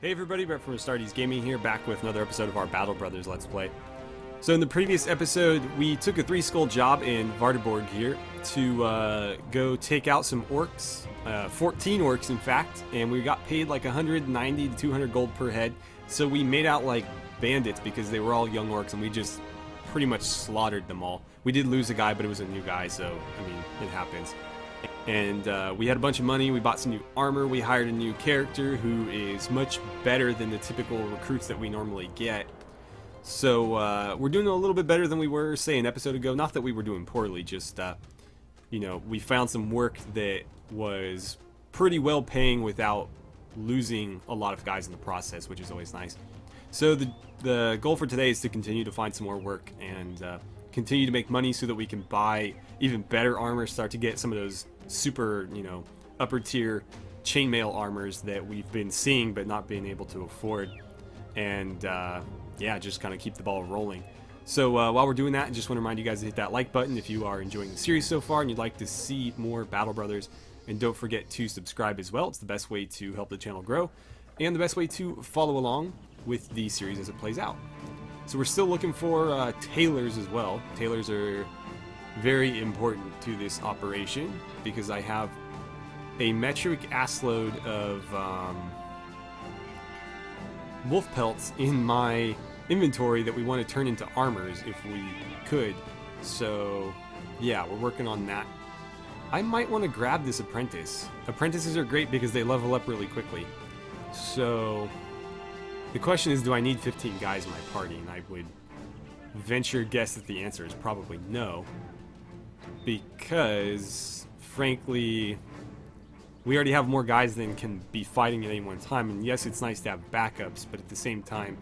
Hey everybody, Brett from AstartesGaming here, back with another episode of our Battle Brothers Let's Play. So in the previous episode, we took a 3-skull job in Vardeborg here to go take out some orcs, 14 orcs in fact, and we got paid like 190 to 200 gold per head. So we made out like bandits because they were all young orcs and we just pretty much slaughtered them all. We did lose a guy, but it was a new guy, so I mean, it happens. And we had a bunch of money, we bought some new armor, we hired a new character who is much better than the typical recruits that we normally get. So we're doing a little bit better than we were, say, an episode ago. Not that we were doing poorly, just, you know, we found some work that was pretty well paying without losing a lot of guys in the process, which is always nice. So the goal for today is to continue to find some more work and continue to make money so that we can buy even better armor, start to get some of those super, you know, upper tier chainmail armors that we've been seeing but not being able to afford, and yeah, just kind of keep the ball rolling. So while we're doing that, I just want to remind you guys to hit that like button if you are enjoying the series so far and you'd like to see more Battle Brothers, and don't forget to subscribe as well. It's the best way to help the channel grow and the best way to follow along with the series as it plays out. So we're still looking for tailors as well. Tailors are very important to this operation because I have a metric assload of wolf pelts in my inventory that we want to turn into armors if we could. So yeah, we're working on that. I might want to grab this apprentice. Apprentices are great because they level up really quickly. So the question is, do I need 15 guys in my party? And I would venture guess that the answer is probably no, because frankly we already have more guys than can be fighting at any one time. And yes, it's nice to have backups, but at the same time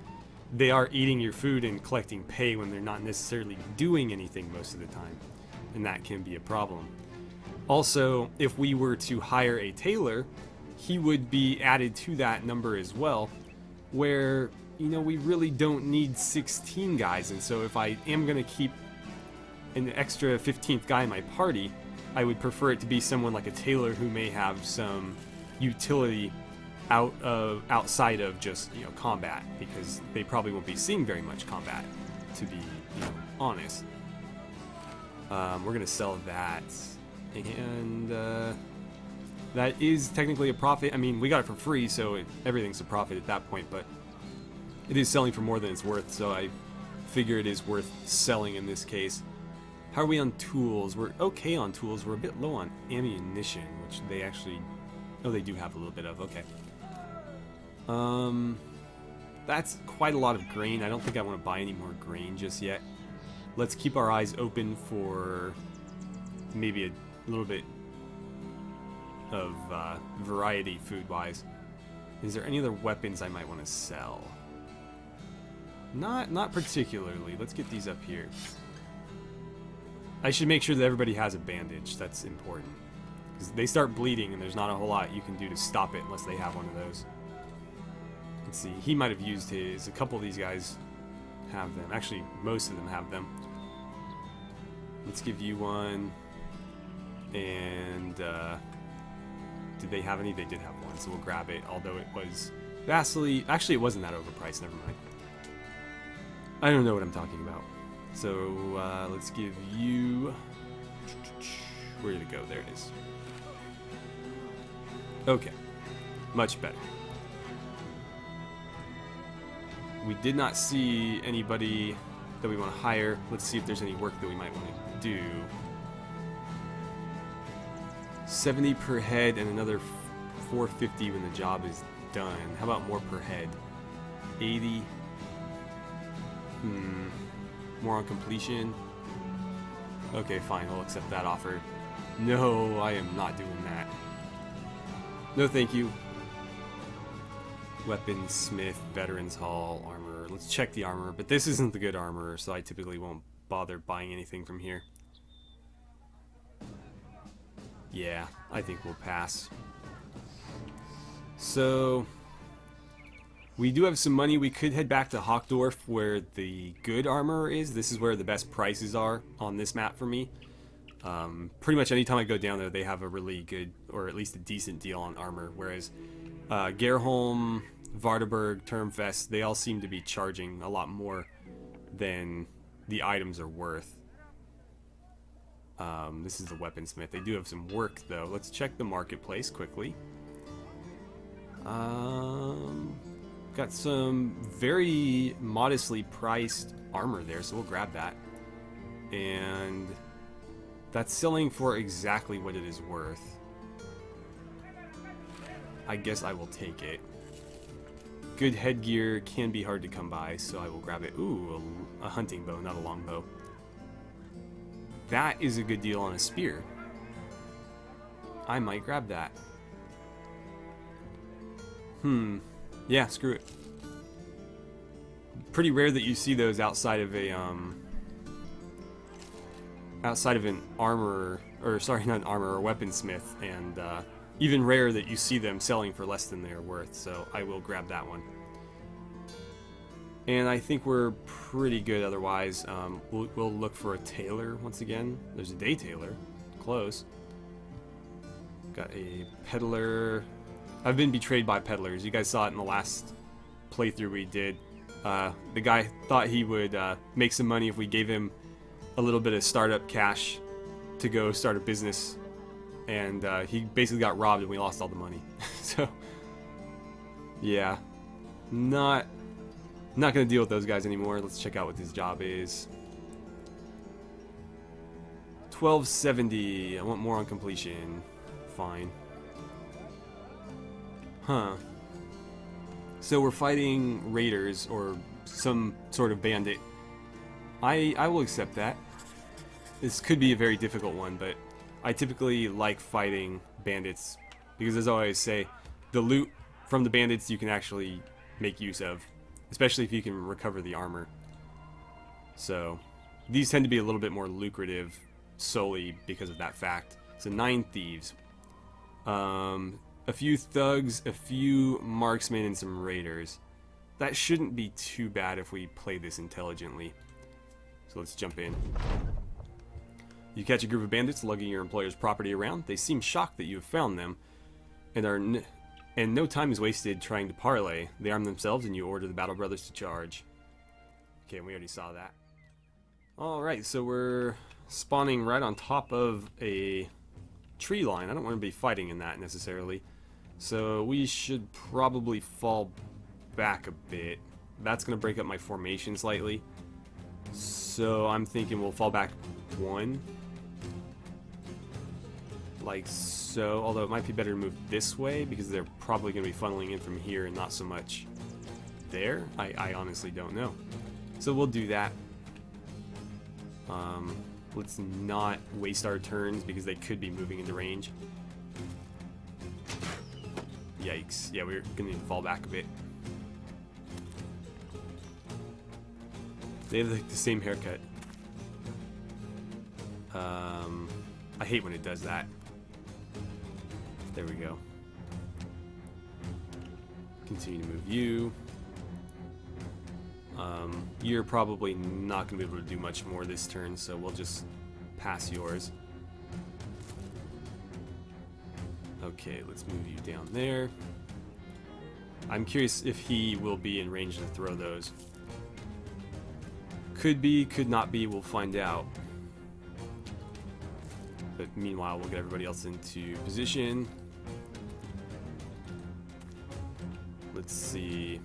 they are eating your food and collecting pay when they're not necessarily doing anything most of the time, and that can be a problem. Also, if we were to hire a tailor, he would be added to that number as well, where, you know, we really don't need 16 guys. And so if I am going to keep an extra 15th guy in my party, I would prefer it to be someone like a tailor who may have some utility outside of just, you know, combat, because they probably won't be seeing very much combat, to be, you know, honest. We're going to sell that, and that is technically a profit. I mean, we got it for free, so everything's a profit at that point, but it is selling for more than it's worth, so I figure it is worth selling in this case. How are we on tools? We're okay on tools. We're a bit low on ammunition, which they actually... oh, they do have a little bit of. Okay. That's quite a lot of grain. I don't think I want to buy any more grain just yet. Let's keep our eyes open for maybe a little bit of variety food-wise. Is there any other weapons I might want to sell? Not particularly. Let's get these up here. I should make sure that everybody has a bandage. That's important, because they start bleeding and there's not a whole lot you can do to stop it unless they have one of those. Let's see, he might have used his. A couple of these guys have them. Actually, most of them have them. Let's give you one. And did they have any? They did have one, so we'll grab it, although it was vastly... actually, it wasn't that overpriced. Never mind. I don't know what I'm talking about. So let's give you... where did it go? There it is. Okay. Much better. We did not see anybody that we want to hire. Let's see if there's any work that we might want to do. 70 per head and another 450 when the job is done. How about more per head? 80. More on completion. Okay, fine, I'll accept that offer. No, I am not doing that. No, thank you. Weapons, smith, veterans hall, armor. Let's check the armor, but this isn't the good armor, so I typically won't bother buying anything from here. Yeah, I think we'll pass. So we do have some money. We could head back to Hochdorf where the good armor is. This is where the best prices are on this map for me. Pretty much anytime I go down there, they have a really good, or at least a decent deal on armor. Whereas Gerholm, Vardaberg, Termfest, they all seem to be charging a lot more than the items are worth. This is the weaponsmith. They do have some work, though. Let's check the marketplace quickly. Got some very modestly priced armor there, so we'll grab that. And that's selling for exactly what it is worth. I guess I will take it. Good headgear can be hard to come by, so I will grab it. Ooh, a hunting bow, not a longbow. That is a good deal on a spear. I might grab that. Yeah, screw it. Pretty rare that you see those outside of a outside of an armor, or sorry, not an armor, or weaponsmith, and even rare that you see them selling for less than they're worth. So I will grab that one. And I think we're pretty good otherwise. We'll look for a tailor once again. There's a day tailor, close. Got a peddler. I've been betrayed by peddlers. You guys saw it in the last playthrough we did. The guy thought he would make some money if we gave him a little bit of startup cash to go start a business, and he basically got robbed and we lost all the money. So yeah, not gonna deal with those guys anymore. Let's check out what this job is. 1270. I want more on completion. Fine. Huh. So we're fighting raiders or some sort of bandit. I will accept that. This could be a very difficult one, but I typically like fighting bandits because, as I always say, the loot from the bandits you can actually make use of, especially if you can recover the armor. So these tend to be a little bit more lucrative solely because of that fact. So 9 thieves. A few thugs, a few marksmen, and some raiders. That shouldn't be too bad if we play this intelligently. So let's jump in. You catch a group of bandits lugging your employer's property around. They seem shocked that you have found them, and no time is wasted trying to parley. They arm themselves, and you order the Battle Brothers to charge. Okay, we already saw that. Alright, so we're spawning right on top of a tree line. I don't want to be fighting in that necessarily. So we should probably fall back a bit. That's going to break up my formation slightly. So I'm thinking we'll fall back 1. Like so. Although it might be better to move this way because they're probably going to be funneling in from here and not so much there. I honestly don't know. So we'll do that. Let's not waste our turns because they could be moving into range. Yikes. Yeah, we're gonna need to fall back a bit. They have like the same haircut. I hate when it does that. There we go. Continue to move you. You're probably not going to be able to do much more this turn, so we'll just pass yours. Okay, let's move you down there. I'm curious if he will be in range to throw those. Could be, could not be, we'll find out. But meanwhile, we'll get everybody else into position. Let's see.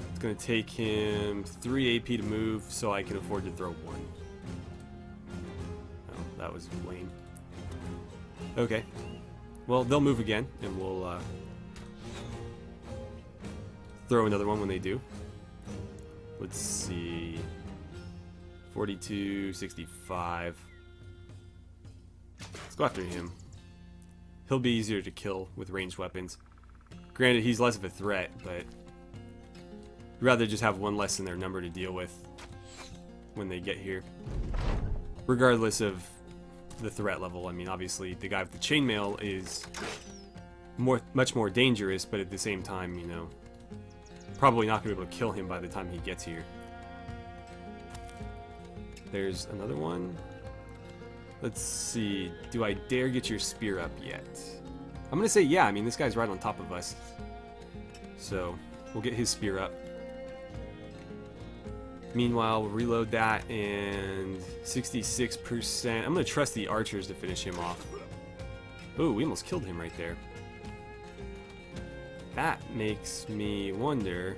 It's going to take him 3 AP to move, so I can afford to throw 1. Oh, that was lame. Okay. Well, they'll move again, and we'll throw another one when they do. Let's see. 42, 65. Let's go after him. He'll be easier to kill with ranged weapons. Granted, he's less of a threat, but I'd rather just have one less in their number to deal with when they get here. Regardless of the threat level, I mean, obviously the guy with the chainmail is much more dangerous, but at the same time, you know, probably not going to be able to kill him by the time he gets here. There's another one. Let's see. Do I dare get your spear up yet? I'm going to say yeah. I mean, this guy's right on top of us. So we'll get his spear up. Meanwhile, we'll reload that, and 66%. I'm going to trust the archers to finish him off. Oh, we almost killed him right there. That makes me wonder,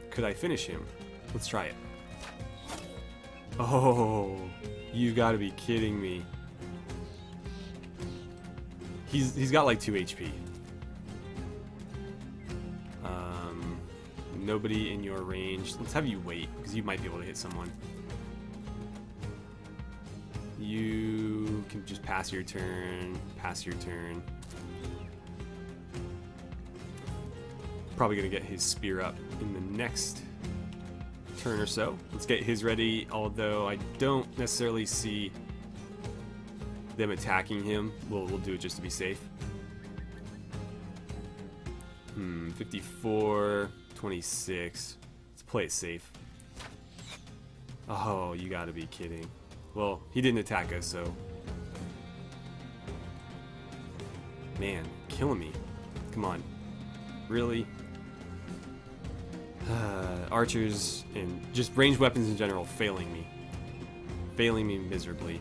could I finish him? Let's try it. Oh, you gotta be kidding me. He's got like 2 HP. Nobody in your range. Let's have you wait, because you might be able to hit someone. You can just pass your turn. Pass your turn. Probably gonna get his spear up in the next turn or so. Let's get his ready, although I don't necessarily see them attacking him. We'll do it just to be safe. 54, 26. Let's play it safe. Oh, you gotta be kidding. Well, he didn't attack us, so... Man, killing me. Come on. Really? Archers and just ranged weapons in general failing me. Failing me miserably.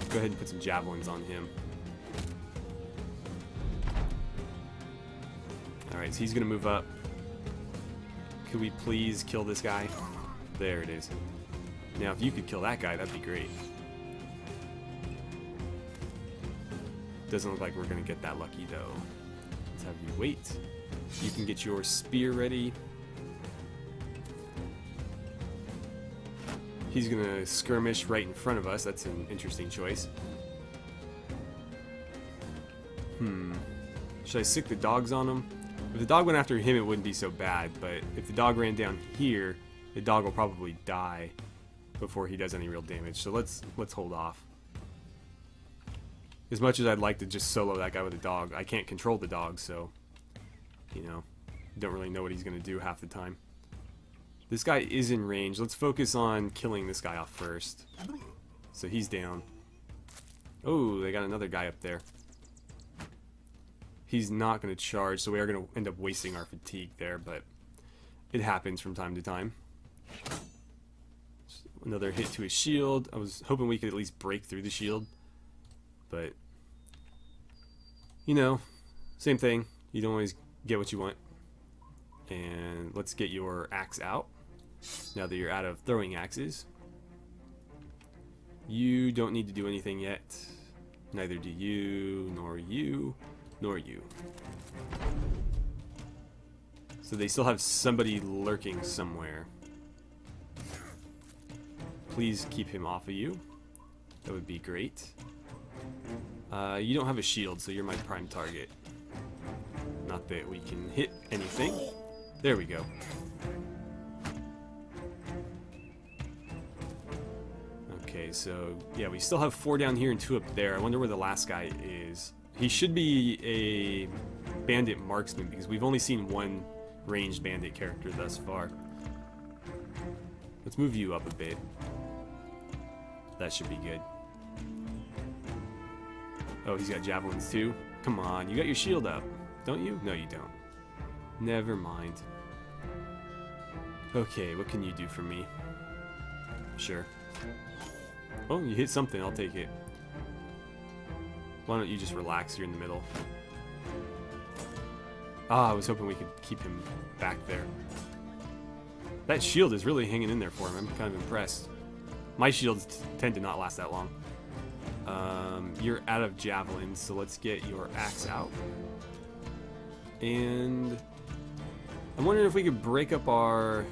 Go ahead and put some javelins on him. Alright, so he's gonna move up. Could we please kill this guy? There it is. Now, if you could kill that guy, that'd be great. Doesn't look like we're gonna get that lucky, though. Let's have you wait. You can get your spear ready. He's gonna skirmish right in front of us. That's an interesting choice. Should I sick the dogs on him? If the dog went after him, it wouldn't be so bad, but if the dog ran down here, the dog will probably die before he does any real damage. So let's hold off. As much as I'd like to just solo that guy with a dog, I can't control the dog, so you know, don't really know what he's gonna do half the time. This guy is in range. Let's focus on killing this guy off first. So he's down. Oh, they got another guy up there. He's not going to charge, so we are going to end up wasting our fatigue there, but it happens from time to time. Another hit to his shield. I was hoping we could at least break through the shield, but you know, same thing. You don't always get what you want. And let's get your axe out. Now that you're out of throwing axes. You don't need to do anything yet. Neither do you, nor you, nor you. So they still have somebody lurking somewhere. Please keep him off of you. That would be great. You don't have a shield, so you're my prime target. Not that we can hit anything. There we go. Okay, so yeah, we still have 4 down here and 2 up there. I wonder where the last guy is. He should be a bandit marksman because we've only seen 1 ranged bandit character thus far. Let's move you up a bit. That should be good. Oh, he's got javelins too? Come on, you got your shield up, don't you? No, you don't. Never mind. Okay, what can you do for me? Sure. Oh, you hit something, I'll take it. Why don't you just relax here in the middle? Ah, I was hoping we could keep him back there. That shield is really hanging in there for him. I'm kind of impressed. My shields tend to not last that long. You're out of javelins, so let's get your axe out. And I'm wondering if we could break up our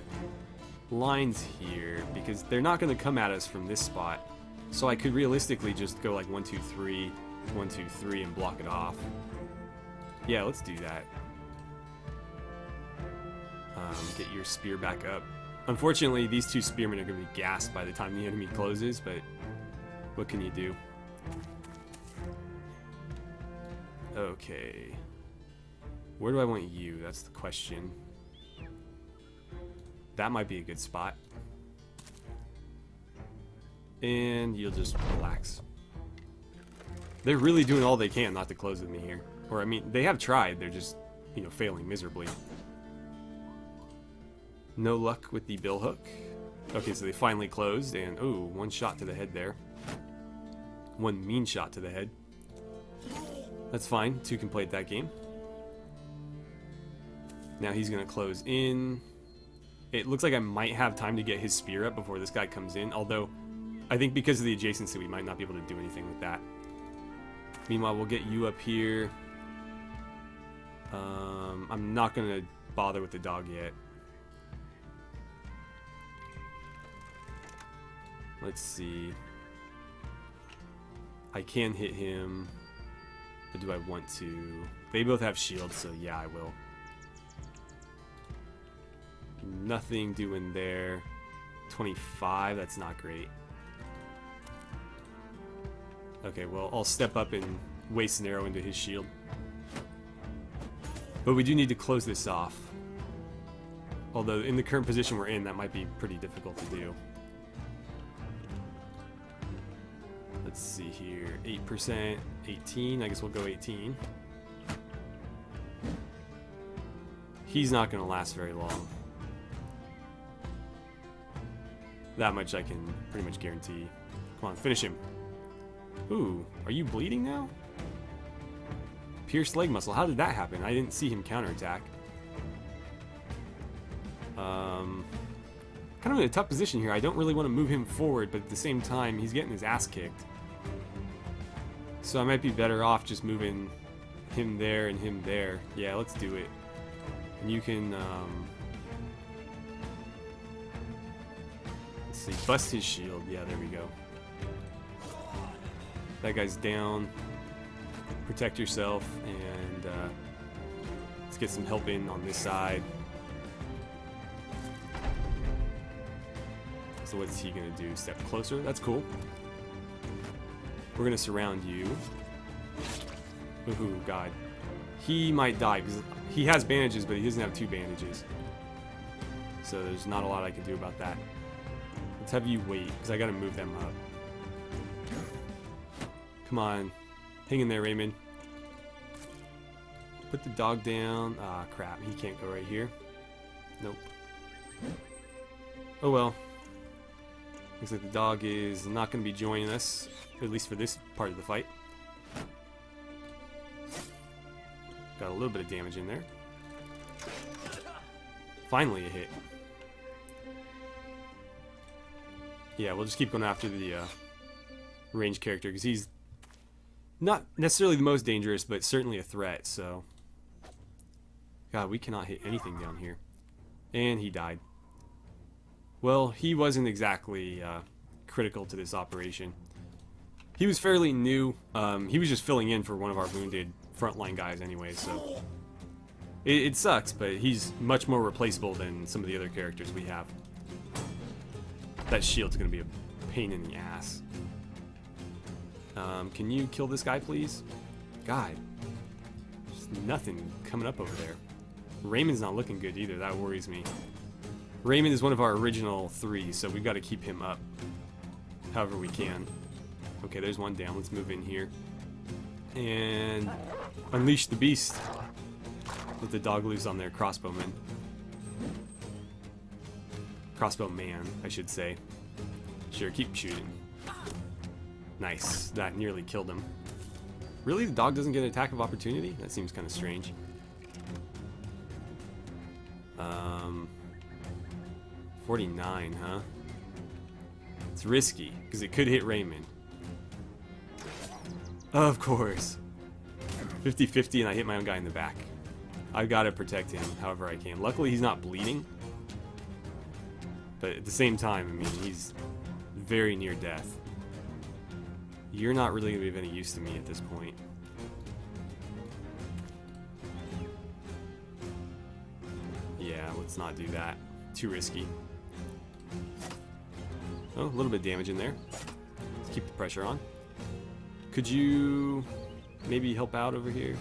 lines here, because they're not going to come at us from this spot. So I could realistically just go like 1, 2, 3, 1, 2, 3 and block it off. Yeah, let's do that. Get your spear back up. Unfortunately, these 2 spearmen are going to be gassed by the time the enemy closes, but what can you do? Okay. Where do I want you? That's the question. That might be a good spot. And you'll just relax. They're really doing all they can not to close with me here. Or, I mean, they have tried. They're just, you know, failing miserably. No luck with the billhook. Okay, so they finally closed, and ooh, one shot to the head there. One mean shot to the head. That's fine. Two can play at that game. Now he's going to close in. It looks like I might have time to get his spear up before this guy comes in, although I think because of the adjacency we might not be able to do anything with that. Meanwhile, we'll get you up here. I'm not going to bother with the dog yet. Let's see. I can hit him, but do I want to? They both have shields, so yeah, I will. Nothing doing there. 25, that's not great. Okay, well, I'll step up and waste an arrow into his shield. But we do need to close this off. Although, in the current position we're in, that might be pretty difficult to do. Let's see here. 8%, 18. I guess we'll go 18. He's not going to last very long. That much I can pretty much guarantee. Come on, finish him. Ooh, are you bleeding now? Pierced leg muscle. How did that happen? I didn't see him counterattack. Kind of in a tough position here. I don't really want to move him forward, but at the same time, he's getting his ass kicked. So I might be better off just moving him there and him there. Yeah, let's do it. And you can, let's see, bust his shield. Yeah, there we go. That guy's down. Protect yourself, and let's get some help in on this side. So what's he gonna do? Step closer? That's cool. We're gonna surround you. Ooh, God. He might die because he has bandages, but he doesn't have 2 bandages. So there's not a lot I can do about that. Let's have you wait, because I gotta move them up. Come on. Hang in there, Raymond. Put the dog down. Ah, crap. He can't go right here. Nope. Oh well. Looks like the dog is not going to be joining us, at least for this part of the fight. Got a little bit of damage in there. Finally a hit. Yeah, we'll just keep going after the ranged character, because he's not necessarily the most dangerous, but certainly a threat, so... God, we cannot hit anything down here. And he died. Well, he wasn't exactly critical to this operation. He was fairly new. He was just filling in for one of our wounded frontline guys anyway, so... It sucks, but he's much more replaceable than some of the other characters we have. That shield's gonna be a pain in the ass. Can you kill this guy, please? God. There's nothing coming up over there. Raymond's not looking good either. That worries me. Raymond is one of our original 3, so we've got to keep him up however we can. Okay, there's one down. Let's move in here. And unleash the beast. Let the dog loose on their crossbowman. Crossbowman, I should say. Sure, keep shooting. Nice. That nearly killed him. Really? The dog doesn't get an attack of opportunity? That seems kind of strange. 49, huh? It's risky, because it could hit Raymond. Of course. 50-50 and I hit my own guy in the back. I've got to protect him however I can. Luckily he's not bleeding. But at the same time, I mean, he's very near death. You're not really going to be of any use to me at this point. Yeah, let's not do that. Too risky. Oh, a little bit of damage in there. Let's keep the pressure on. Could you maybe help out over here?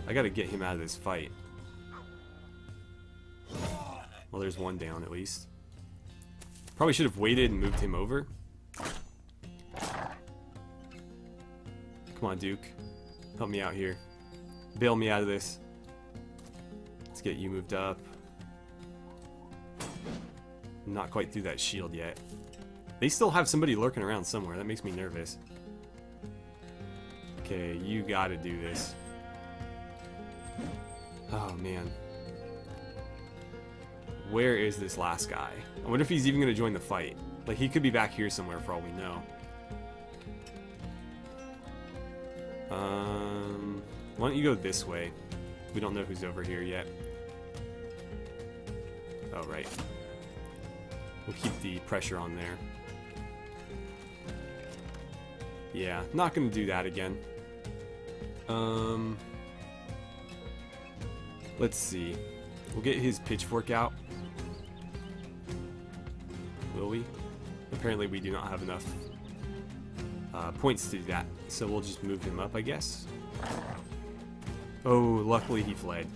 I gotta get him out of this fight. Well, there's one down at least. Probably should have waited and moved him over. Come on, Duke. Help me out here. Bail me out of this. Let's get you moved up. Not quite through that shield yet. They still have somebody lurking around somewhere. That makes me nervous. Okay, you gotta do this. Oh, man. Where is this last guy? I wonder if he's even gonna join the fight. Like, he could be back here somewhere for all we know. Why don't you go this way? We don't know who's over here yet. Oh, right. We'll keep the pressure on there. Yeah, not gonna do that again. Let's see. We'll get his pitchfork out. Will we? Apparently we do not have enough points to do that, so we'll just move him up, I guess. Oh, luckily he fled.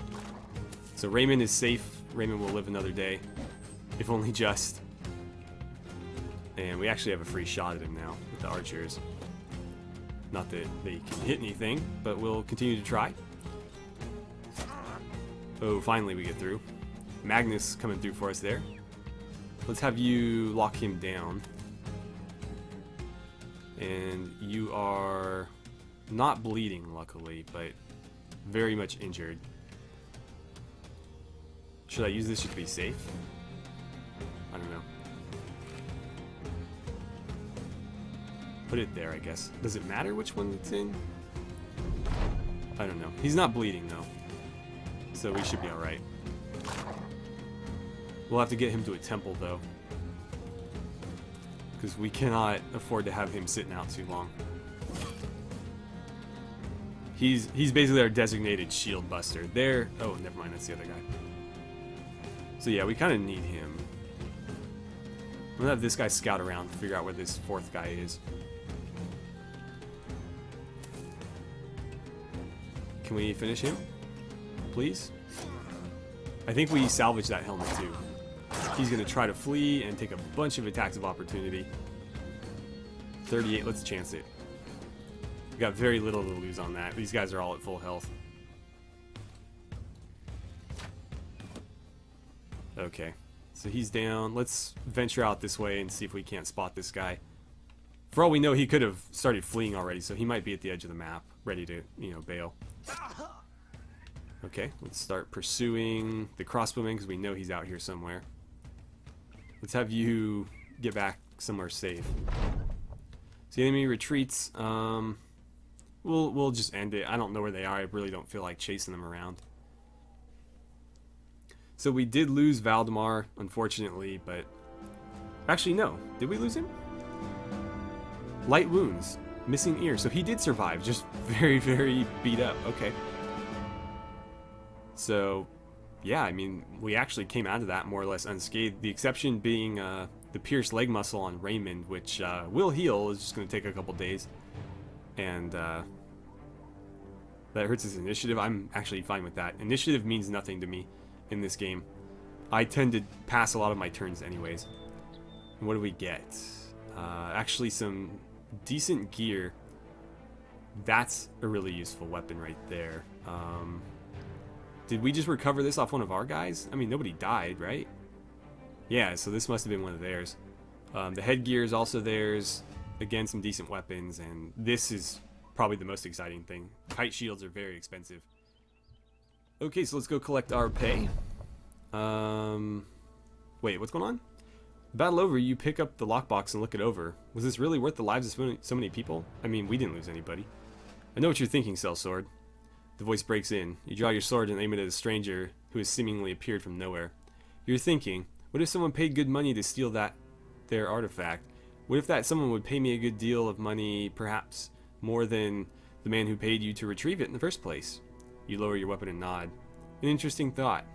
So Raymond is safe. Raymond will live another day, if only just. And we actually have a free shot at him now with the archers. Not that they can hit anything, but we'll continue to try. Oh, finally we get through. Magnus coming through for us there. Let's have you lock him down. And you are not bleeding, luckily, but very much injured. Should I use this just to be safe? I don't know. Put it there, I guess. Does it matter which one it's in? I don't know. He's not bleeding, though. So we should be alright. We'll have to get him to a temple, though. Because we cannot afford to have him sitting out too long. He's basically our designated shield buster. There. Oh, never mind. That's the other guy. So yeah, we kind of need him. I'm gonna have this guy scout around to figure out where this fourth guy is. Can we finish him? Please? I think we salvage that helmet too. He's gonna try to flee and take a bunch of attacks of opportunity. 38, let's chance it. We got very little to lose on that. These guys are all at full health. Okay, so he's down. Let's venture out this way and see if we can't spot this guy. For all we know, he could have started fleeing already, so he might be at the edge of the map, ready to, bail. Okay, let's start pursuing the crossbowman because we know he's out here somewhere. Let's have you get back somewhere safe. So the enemy retreats. We'll just end it. I don't know where they are. I really don't feel like chasing them around. So we did lose Valdemar, unfortunately, but actually no. Did we lose him? Light wounds, missing ear. So he did survive, just very, very beat up. Okay. So, yeah, I mean, we actually came out of that more or less unscathed. The exception being the pierced leg muscle on Raymond, which will heal. It's just going to take a couple days. And that hurts his initiative. I'm actually fine with that. Initiative means nothing to me in this game. I tend to pass a lot of my turns anyways. And what do we get? Actually, some decent gear. That's a really useful weapon right there. Did we just recover this off one of our guys? I mean, nobody died, right? Yeah, so this must have been one of theirs. The headgear is also theirs. Again, some decent weapons, and this is probably the most exciting thing. Kite shields are very expensive. Okay, so let's go collect our pay. Wait, what's going on? Battle over, you pick up the lockbox and look it over. Was this really worth the lives of so many people? I mean, we didn't lose anybody. I know what you're thinking, Sellsword. The voice breaks in. You draw your sword and aim it at a stranger who has seemingly appeared from nowhere. You're thinking, what if someone paid good money to steal their artifact? What if that someone would pay me a good deal of money, perhaps more than the man who paid you to retrieve it in the first place? You lower your weapon and nod. An interesting thought.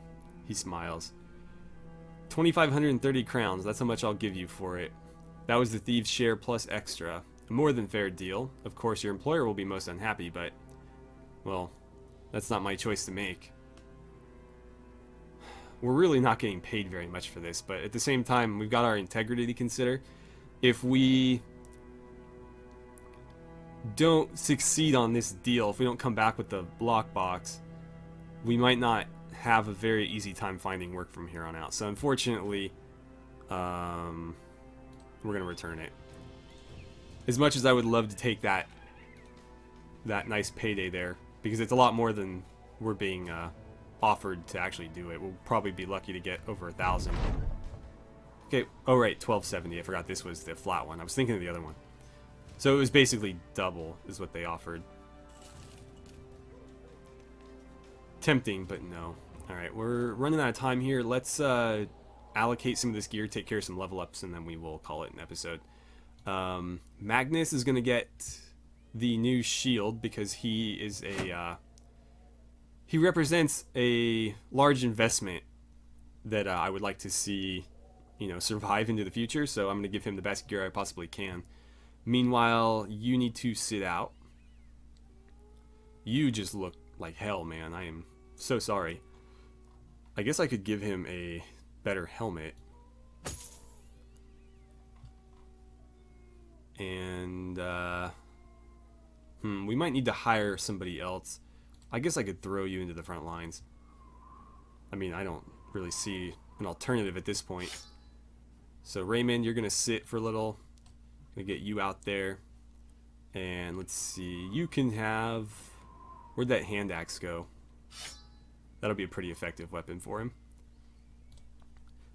He smiles. 2,530 crowns, that's how much I'll give you for it. That was the thieves' share plus extra. A more than fair deal. Of course, your employer will be most unhappy, but, well, that's not my choice to make. We're really not getting paid very much for this, but at the same time, we've got our integrity to consider. If we don't succeed on this deal, if we don't come back with the lockbox, we might not have a very easy time finding work from here on out. So unfortunately, we're going to return it. As much as I would love to take that nice payday there, because it's a lot more than we're being offered to actually do it. We'll probably be lucky to get over 1,000. Okay, oh right, 1270. I forgot this was the flat one. I was thinking of the other one. So it was basically double is what they offered. Tempting, but no. Alright, we're running out of time here. Let's allocate some of this gear, take care of some level ups, and then we will call it an episode. Magnus is going to get the new shield because he is he represents a large investment that I would like to see, you know, survive into the future. So I'm going to give him the best gear I possibly can. Meanwhile, you need to sit out. You just look like hell, man. I am so sorry. I guess I could give him a better helmet. And we might need to hire somebody else. I guess I could throw you into the front lines. I mean, I don't really see an alternative at this point. So Raymond, you're gonna sit for a little. Gonna get you out there. And let's see, you can have, where'd that hand axe go? That'll be a pretty effective weapon for him.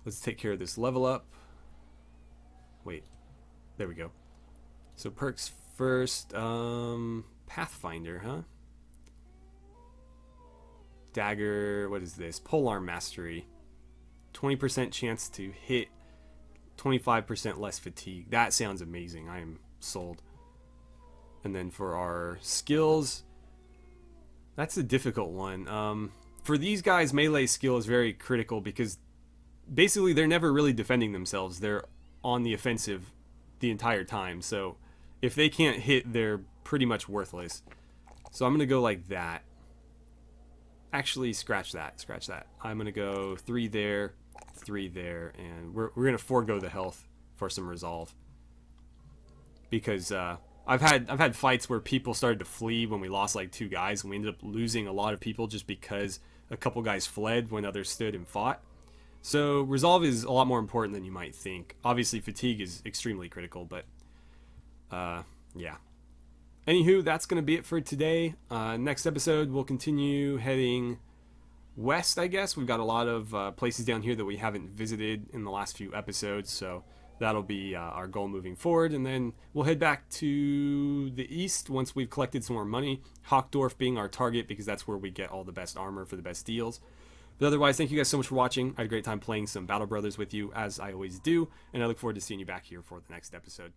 Let's take care of this level up. Wait, there we go. So perks first, Pathfinder, huh? Dagger, what is this? Polearm Mastery. 20% chance to hit, 25% less fatigue. That sounds amazing. I am sold. And then for our skills, that's a difficult one. For these guys, melee skill is very critical because basically they're never really defending themselves. They're on the offensive the entire time. So if they can't hit, they're pretty much worthless. So I'm going to go like that. Actually, scratch that. Scratch that. I'm going to go 3 there, 3 there, and we're going to forego the health for some resolve. Because I've had fights where people started to flee when we lost like 2 guys, and we ended up losing a lot of people just because a couple guys fled when others stood and fought. So resolve is a lot more important than you might think. Obviously, fatigue is extremely critical, but yeah. Anywho, that's going to be it for today. Next episode, we'll continue heading west, I guess. We've got a lot of places down here that we haven't visited in the last few episodes, so that'll be our goal moving forward. And then we'll head back to the east once we've collected some more money. Hawkdorf being our target because that's where we get all the best armor for the best deals. But otherwise, thank you guys so much for watching. I had a great time playing some Battle Brothers with you, as I always do, and I look forward to seeing you back here for the next episode.